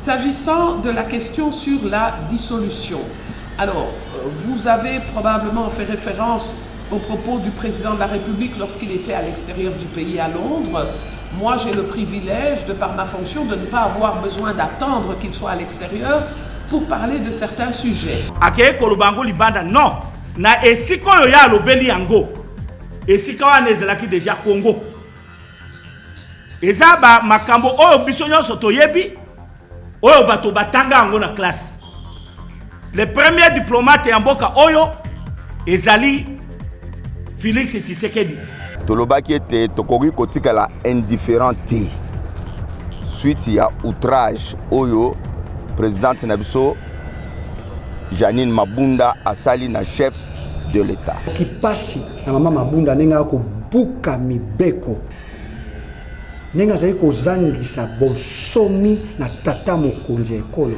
S'agissant de la question sur la dissolution, alors vous avez probablement fait référence au propos du président de la République lorsqu'il était à l'extérieur du pays à Londres. Moi, j'ai le privilège, de par ma fonction, de ne pas avoir besoin d'attendre qu'il soit à l'extérieur pour parler de certains sujets. Akeye kolobango libanda non. Na esiko yo ya lobeli yango. Esika wana ezalaki déjà Congo. Eza ba makambo oyo biso nyonso toyebi oyo bato batanga yango na classe. Le premier diplomate ya mboka oyo ezali Félix Tshisekedi. Tolobaki ete tokoki kotikala indifférent te suite ya outrage oyo présidente Nabiso Janine Mabunda asali na chef de l'État. Kipasi na mama Mabunda nenga ko buka mibeko. Nenga zai ko zangisa bosomi na tata mokonzi ekolo.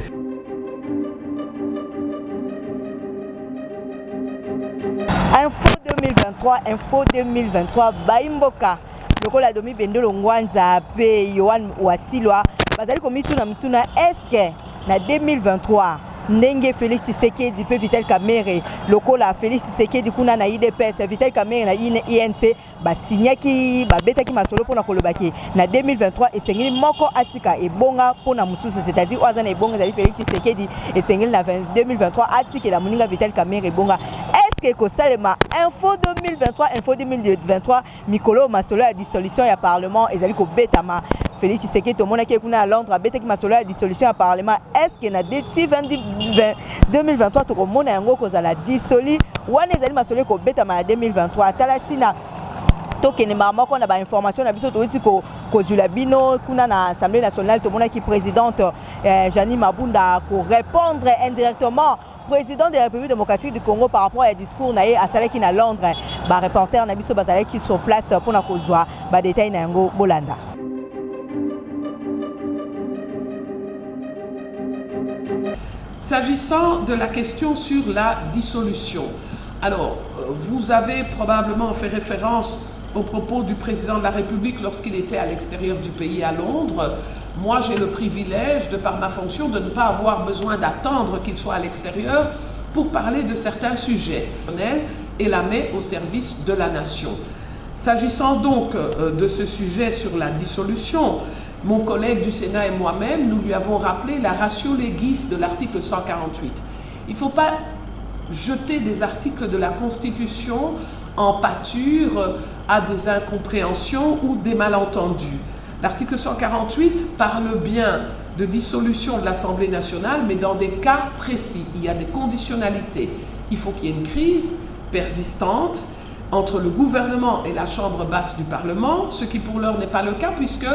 Info 2023 Baimboka lokola domi bendolo ngwanza pe Yohan Wasilwa bazali komituna mutuna eske na 2023 ndenge Félix Tshisekedi pe Vital Kamerhe lokola Félix Tshisekedi kuna na IDPS Vital Kamerhe na INC basinyaki babetaki masolo pona kolobaki na 2023 esengeli moko atika ebonga pona mususu, c'est-à-dire oazana ebonga zali Félix Tshisekedi esengeli na 2023 atika la muninga Vital Kamerhe ebonga. Est-ce que Salema Info 2023 mikolo masolo ya dissolution ya parlement ezali ko betama Félix Tshisekedi to mona ke kuna à Londres betaki masolo ya dissolution ya parlement. Est-ce que na 2023 to ko mona yango ko zala dissoli wana ezali masolo ko betama na 2023 tala sina tokene moko na ba information na biso to isi ko kozula bino kuna na Assemblée nationale to mona ki présidente Janine Mabunda ko répondre indirectement président de la République démocratique du Congo par rapport à discours naé à Salaki na Londres ba reporter na biso bazalaki qui sont place pour na kozwa ba détail na yango bolanda. S'agissant de la question sur la dissolution, alors vous avez probablement fait référence au propos du président de la République lorsqu'il était à l'extérieur du pays à Londres. Moi, j'ai le privilège, de par ma fonction, de ne pas avoir besoin d'attendre qu'il soit à l'extérieur pour parler de certains sujets et la met au service de la nation. S'agissant donc de ce sujet sur la dissolution, mon collègue du Sénat et moi-même, nous lui avons rappelé la ratio legis de l'article 148. Il ne faut pas jeter des articles de la Constitution en pâture à des incompréhensions ou des malentendus. L'article 148 parle bien de dissolution de l'Assemblée nationale, mais dans des cas précis. Il y a des conditionnalités. Il faut qu'il y ait une crise persistante entre le gouvernement et la chambre basse du Parlement, ce qui pour l'heure n'est pas le cas puisque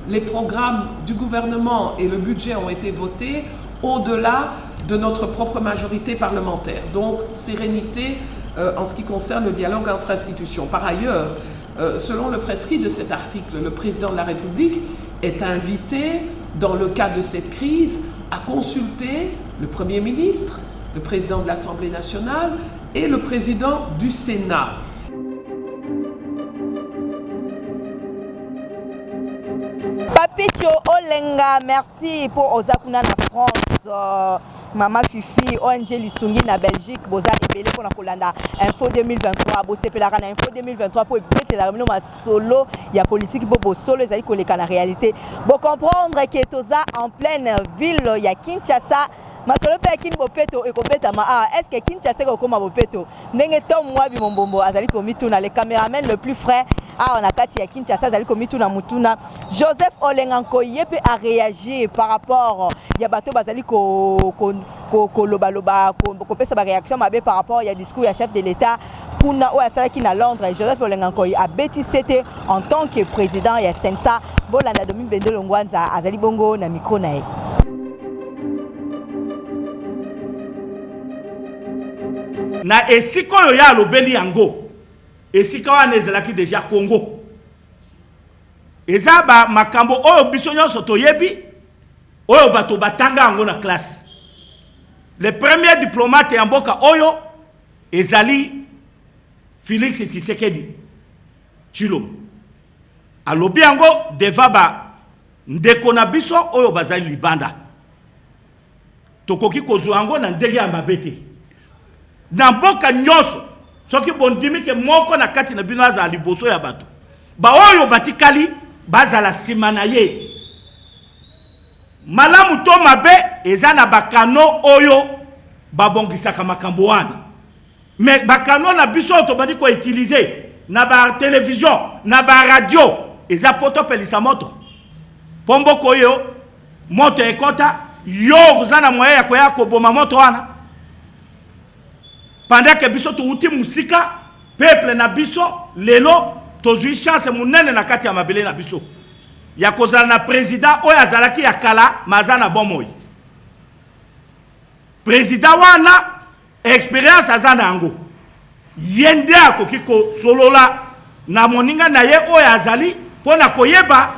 les programmes du gouvernement et le budget ont été votés au-delà de notre propre majorité parlementaire. Donc, sérénité en ce qui concerne le dialogue entre institutions. Par ailleurs, selon le prescrit de cet article, le président de la République est invité, dans le cas de cette crise, à consulter le Premier ministre, le président de l'Assemblée nationale et le président du Sénat. Papito Olenga, merci pour Ozakuna na France. Mama Fifi, ONG Lisungi na Belgique, boza ebele pour la Kolanda. Info 2023, bosse pelaka na Info 2023 pour bete la remino ma solo, il y a politique pour solo ezali koleka na réalité. Bon comprendre que toza en pleine ville, il y a Kinshasa. Masolo pe kini bopeto ekobeta ma est-ce que Kinshasa ko koma bopeto ndenge tom mwabi mombombo azali komituna le caméraman le plus frais on a kati ya Kinshasa azali komituna mutuna Joseph Olenganko yepe a réagi par rapport ya bato bazali ko loba ko pesa ba réaction mabe par rapport ya discours ya chef de l'État puna o asalaki na Londres. Joseph Olenganko a beti c'était en tant que président ya Sensa bolanda domi bendelo ngwanza azali bongo na micro nae. Na esiko yo ya lobeli yango esika wana ezalaki déjà Congo. Eza ba makambo oyo biso nyonso toyebi oyo bato batanga yango na classe. Le premier diplomate ya mboka oyo ezali Félix Tshisekedi Tshilombo. Alobi yango deva ba ndeko na biso oyo bazali libanda. tokoki kozwa yango na ndenge ya mabe te. Na mboka nyonso soki bondimi ke moko na kati na bino azala liboso ya bato baoyo batikali bazala nsima na ye. Malamu to mabe eza na bakano oyo babongisaka makambo wana. Mais bakano na biso tobandi ko utiliser na ba télévision na ba radio eza poto pelisa moto. Pombo koyo moto ekota yo zana moya ya koya ko boma moto wana. Pendant que biso tuuti musika peuple na biso lelo tozui chance munene na kati ya mabele na biso. Ya kozala na président oyo azalaki ya kala mazana bomoi. Président wana expérience azana yango. Yende akoki ko solola na moninga na ye oyo azali pona koyeba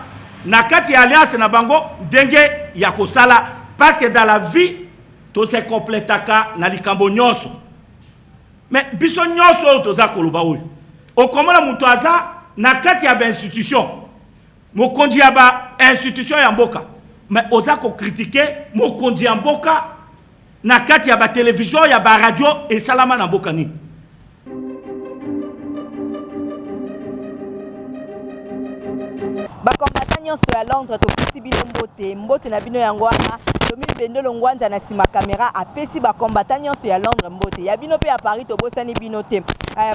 na kati ya alliance na bango ndenge ya kosala parce que dans la vie to se complétaka na likambo nyonso. Mais biso nyonso toza koloba oyo. Okomona muto aza na kati ya ba institution. Mokonzi ya ba institution ya mboka. Mais oza ko critiquer mokonzi ya mboka na kati ya ba télévision ya ba radio et salama na mboka ni. Bakombata nyonso ya Londres topesi bino mbote na bino yango wana Lomi Bendolo Ngwanza na sima caméra apesi bakombata nyonso ya Londres mbote ya bino pe ya Paris tobosani bino te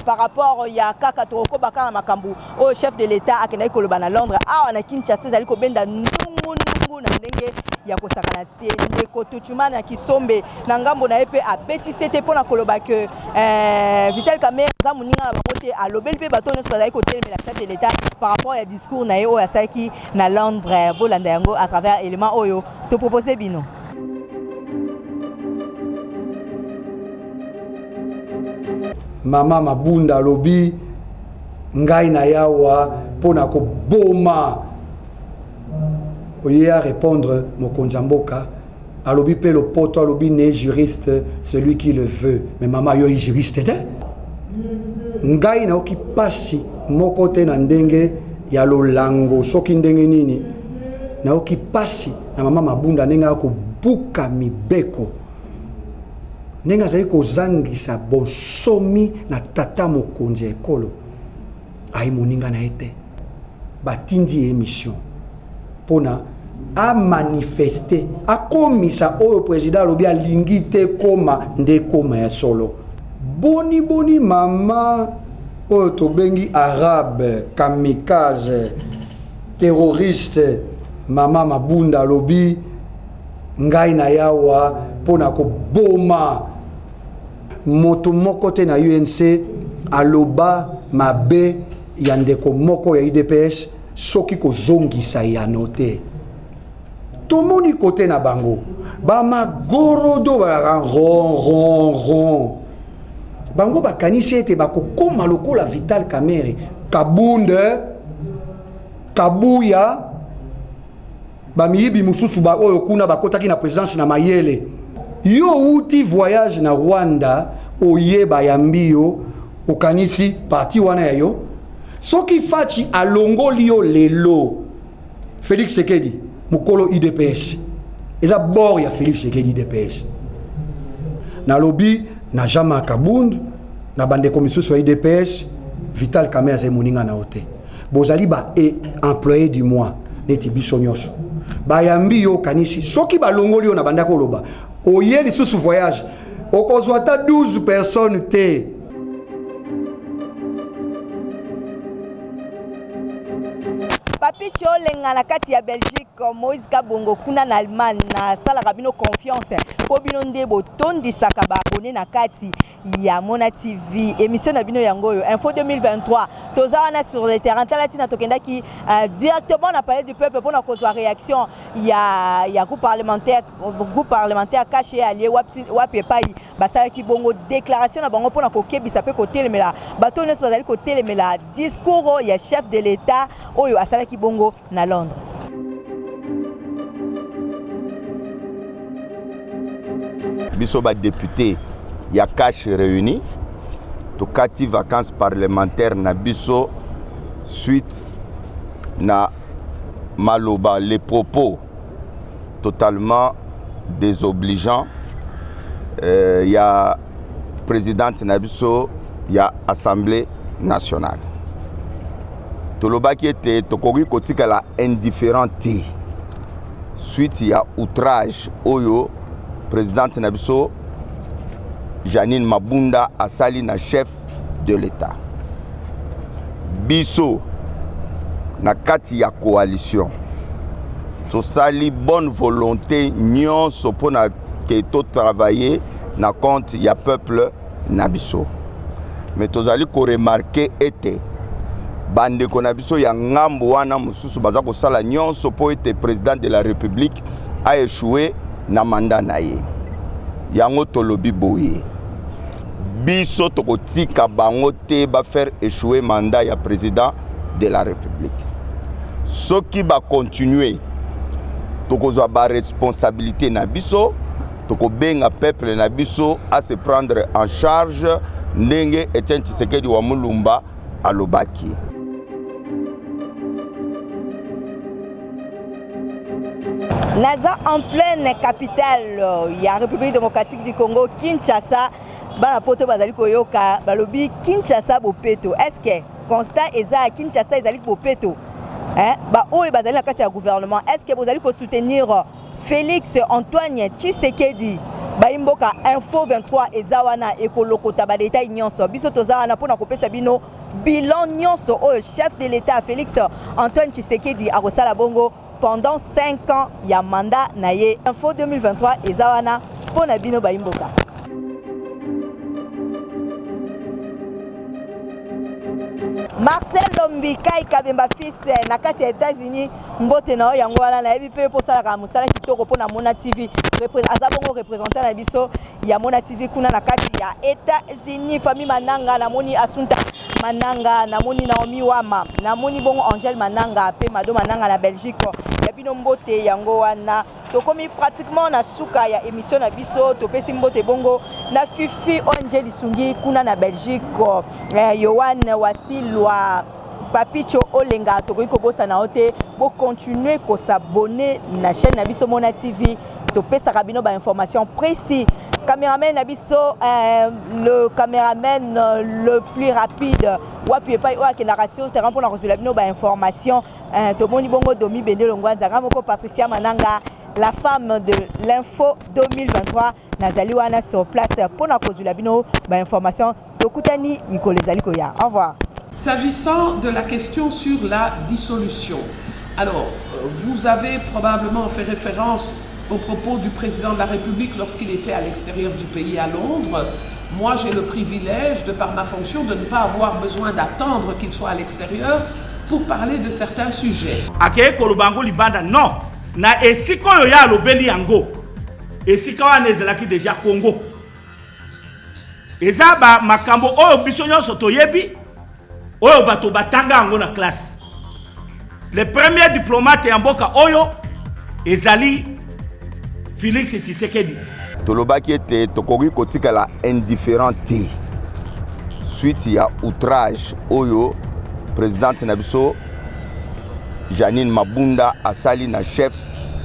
par rapport ya kaka toko bakana makambu au chef de l'état akena koloba na Londres awa na Kinshasa zali ko benda ndungu na ndenge ya kosakana te ndeko tuchumana kisombe na ngambo na epe abeti sete pona koloba que Vital Kamerhe za muninga na bakote alobeli pe bato nyonso bazali kotelemela chef de l'état par rapport ya discours na ye oyo asalaki na Londres bolanda yango à travers élément oyo to proposer bino. Mama Mabunda alobi ngai na yawa pona ko boma oye à répondre mokonzi mboka alobi pe le poto alobi ne juriste celui qui le veut mais mama yo juriste te ngai na okipasi moko te na ndenge ya lolango soki ndenge nini na okipasi na mama Mabunda nenga ko buka mibeko nenga zali kozangisa bosomi na tata mokonzi ekolo ai moninga na ete batindi émission pona a manifester a komisa oyo président lobi alingi te koma nde koma ya solo boni mama oyo tobengi arabe kamikaze terroriste mama Mabunda lobi ngai na yawa pona ko boma moto moko te na UNC aloba mabe ya ndeko moko ya UDPS soki kozongisa ya note tomoni kote na bango ba magorodo ba ron bango bakanisi ete bakokoma lokola Vital Kamerhe kabunde kabuya bamiyibi mususu ba oyo kuna bakotaki na présidence na mayele yo uti voyage na Rwanda oyeba ya mbio okanisi parti wana ya yo soki fachi alongoli yo lelo Félix Tshisekedi mukolo IDPS eza bord ya Félix Tshisekedi IDPS na lobi na Jama Kabund na bande commission ya IDPS Vital Kamerhe za moninga na ote bozali ba employé du mois neti biso nyonso bayambi yo kanisi soki balongoli yo na banda koloba oye lisusu voyage okozwa ta 12 personnes te Papicho lenga na kati ya Belgique Moïse Kabongo kuna na Allemagne na sala rabino confiance po bino ndebo tondisaka ba abonné na kati ya Mona TV émission na bino yango yo info 2023 tozana sur le terrain talati na tokendaki directement na palais du peuple pour na kozwa réaction ya groupe parlementaire caché allié wapi pai basala ki bongo déclaration na bango pour na kokebisa pe kotelemela bato nyonso bazali kotelemela discours ya chef de l'état oyo asala ki bongo na Londres. Biso ba député ya cash réuni to kati vacances parlementaires na biso suite na maloba les propos totalement désobligeants y a présidente Nabiso, il y a Assemblée nationale. Toloba qui était Tokogi Kotika la indifférente. Suite, il y a outrage. Oyo, présidente Nabiso, Janine Mabunda Asali na chef de l'État. Biso, na kati ya coalition. Tosali bonne volonté, nyon sopona que to travailler na compte ya peuple Nabiso. Mais tozali ko remarquer était bande ko Nabiso ya ngambo wana mususu baza ko sala nyon sopo était président de la République a échoué na mandat na ye. Yango tolobi boye. Biso tokotika bango te ba faire échouer mandat ya président de la République. Ce qui va continuer tokozwa ba responsabilité na biso, toko benga peuple na biso à se prendre en charge ndenge Etienne Tshisekedi wa Mulumba alobaki. Naza en pleine capitale ya République démocratique du Congo, Kinshasa, bana poto bazali koyoka balobi Kinshasa bopeto. Est-ce que constat eza Kinshasa ezali bopeto? Ba oyo bazali na kati ya gouvernement, est-ce que vous allez soutenir Félix Antoine Tshisekedi? Ba imboka info 23 ezawana ekolokota ba l'état nyonso. Biso tozawana pona kopesa bino bilan nyonso oyo chef de l'état Félix Antoine Tshisekedi a kosala bongo pendant 5 ans ya mandat na ye. Info 2023 ezawana pona bino ba imboka. Marcel Lombikai Kabemba fils na kati ya États-Unis mbote na yango wana na yebi pe po sala ka musala kitoko pona Mona TV azabongo représentant na biso ya Mona TV kuna na kati ya États-Unis. Famille Mananga na moni Asunta Mananga na moni Naomi Wama na moni bongo Angèle Mananga pe Mado Mananga na Belgique ya bino mbote yango wana tokomi pratiquement na suka ya émission na biso topesi mbote bongo na Fifi Angèle Lisungi kuna na Belgique Yohan Wasilwa Papicho Olenga tokoki kobosa na ote bo continuer ko s'abonner na chaîne na biso Mona TV topesa ka bino ba information précis. Caméraman na biso le caméraman le plus rapide wapi epai oyo akendaka sur terrain mpona kozwela bino ba information tomoni bongo Domi Bende Longwanza ngamoko Patricia Mananga la femme de l'info 2023 nazali wana sur place mpona kozwela bino ba information tokutani mikolo ezali koya. Au revoir. S'agissant de la question sur la dissolution, alors vous avez probablement fait référence aux propos du président de la République lorsqu'il était à l'extérieur du pays à Londres. Moi, j'ai le privilège, de par ma fonction, de ne pas avoir besoin d'attendre qu'il soit à l'extérieur pour parler de certains sujets. Akeye kolobango libanda non. Na esiko yo ya lobeli yango. Esika wana ezalaki déjà Congo. Eza ba makambo oyo biso nyonso toyebi. Oyo bato batanga yango na classe. Le premier diplomate ya mboka oyo ezali Félix Tshisekedi. Tolobaki ete tokoki kotika la indifférente. Suite il y a outrage oyo présidente Nabiso Janine Mabunda Asali na chef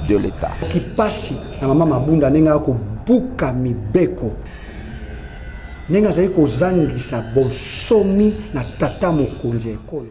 de l'État. Kipasi na mama Mabunda nenga ko buka mibeko. Nenga zai ko zangisa bosomi na tata mokonzi ekolo.